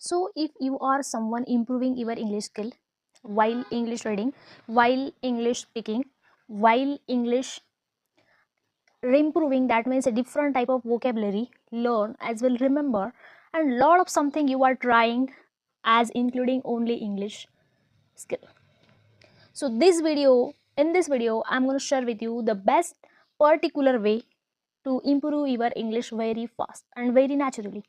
So if you are someone improving your English skill while English reading, while English speaking, while English improving, that means a different type of vocabulary, learn as well, remember, and lot of something you are trying as including only English skill. So in this video, I'm going to share with you the best particular way to improve your English very fast and very naturally.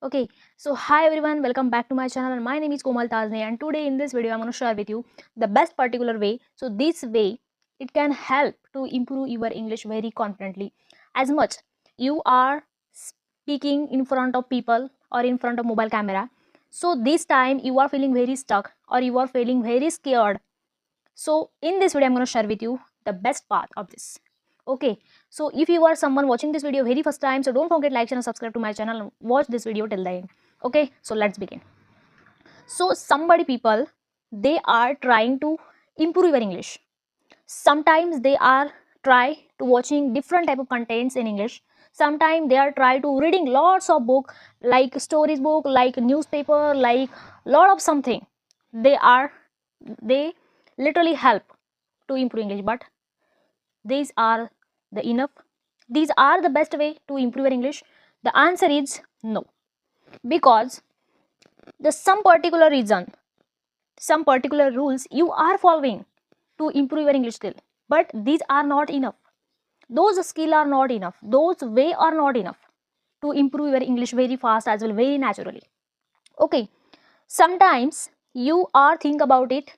Okay, so hi everyone, welcome back to my channel and my name is Komal Tazne, and today in this video I'm going to share with you the best particular way. So this way it can help to improve your English very confidently. As much you are speaking in front of people or in front of mobile camera, so this time you are feeling very stuck or you are feeling very scared. So in this video I'm going to share with you the best part of this. Okay, so if you are someone watching this video very first time, so don't forget like and subscribe to my channel and watch this video till the end. Okay, so let's begin. So somebody people, they are trying to improve your English. Sometimes they are try to watching different type of contents in English. Sometimes they are try to reading lots of book, like stories book, like newspaper, like lot of something. They literally help to improve English, but these are the enough? These are the best way to improve your English? The answer is no. Because the some particular reason, some particular rules you are following to improve your English skill, but these are not enough. Those skill are not enough. Those way are not enough to improve your English very fast as well, very naturally. Okay, sometimes you are think about it.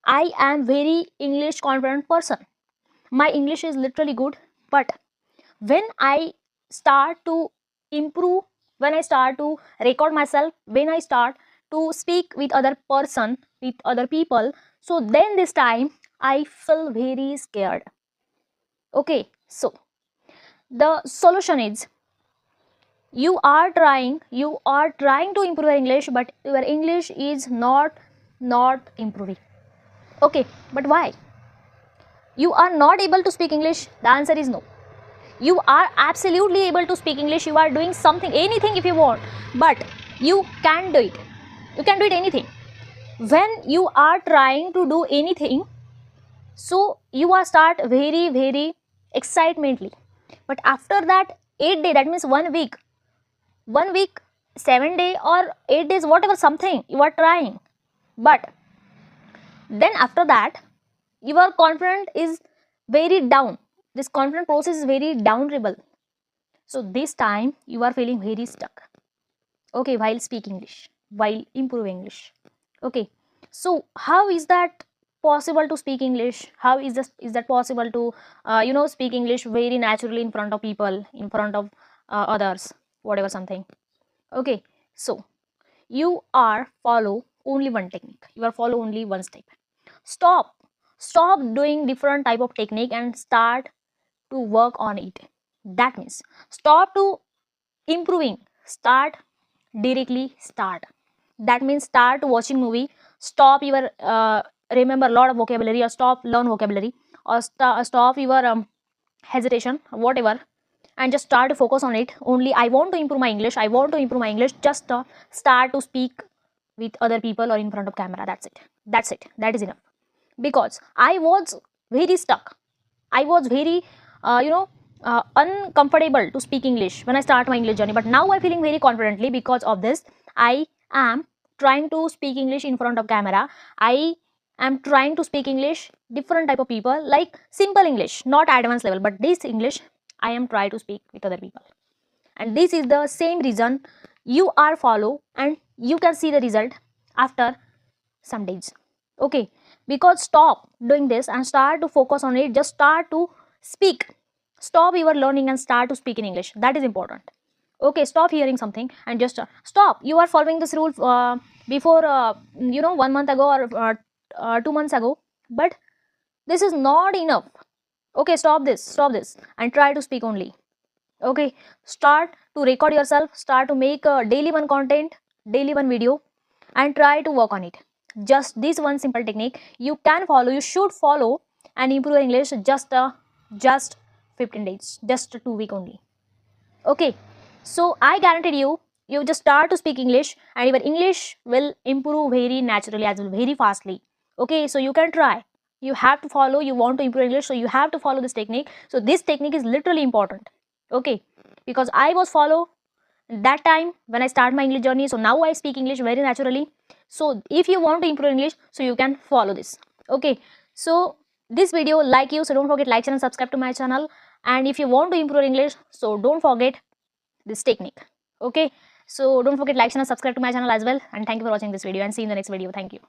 I am very English confident person. My English is literally good, but when I start to improve, when I start to record myself, when I start to speak with other person, with other people, so then this time I feel very scared. Okay, so the solution is you are trying to improve your English, but your English is not improving. Okay, but why you are not able to speak English? The answer is no. You are absolutely able to speak English. You are doing something, anything if you want, but you can do it. You can do it anything. When you are trying to do anything, so you are start very excitemently, but after that 8 day, that means 1 week, 1 week, 7 day or 8 days, whatever something you are trying, but then after that your confidence is very down. This confidence process is very downrible. So this time you are feeling very stuck. Okay, while speak English, while improve English. Okay, so how is that possible to speak English? How is that possible to speak English very naturally in front of people, in front of others, whatever something. Okay, so you are follow only one technique. You are follow only one step. Stop, stop doing different type of technique and start to work on it. That means stop to improving, start directly start. That means start watching movie, stop your remember a lot of vocabulary, or stop learn vocabulary, or stop your hesitation, whatever, and just start to focus on it. Only I want to improve my English, I want to improve my English. Just start to speak with other people or in front of camera. That's it, that's it, that is enough. Because I was very stuck, I was very uncomfortable to speak English when I start my English journey, but now I'm feeling very confidently. Because of this, I am trying to speak English in front of camera. I am trying to speak English different type of people, like simple English, not advanced level, but this English I am trying to speak with other people. And this is the same reason you are follow, and you can see the result after some days. Okay, because stop doing this and start to focus on it. Just start to speak, stop your learning and start to speak in English. That is important. Okay, stop hearing something and just stop. You are following this rule before 1 month ago or 2 months ago, but this is not enough. Okay, stop this and try to speak only. Okay, start to record yourself, start to make a daily one content, daily one video, and try to work on it. Just this one simple technique you can follow, you should follow, and improve your English just 15 days, just 2 weeks only. Okay, so I guarantee you, you just start to speak English, and your English will improve very naturally as well, very fastly. Okay, so you can try. You have to follow. You want to improve English, so you have to follow this technique. So this technique is literally important. Okay, because I was follow that time when I start my English journey. So now I speak English very naturally. So if you want to improve English, so you can follow this. Okay, so this video like you, so don't forget like, share and subscribe to my channel. And if you want to improve English, so don't forget this technique. Okay, so don't forget like, share and subscribe to my channel as well. And thank you for watching this video, and see you in the next video. Thank you.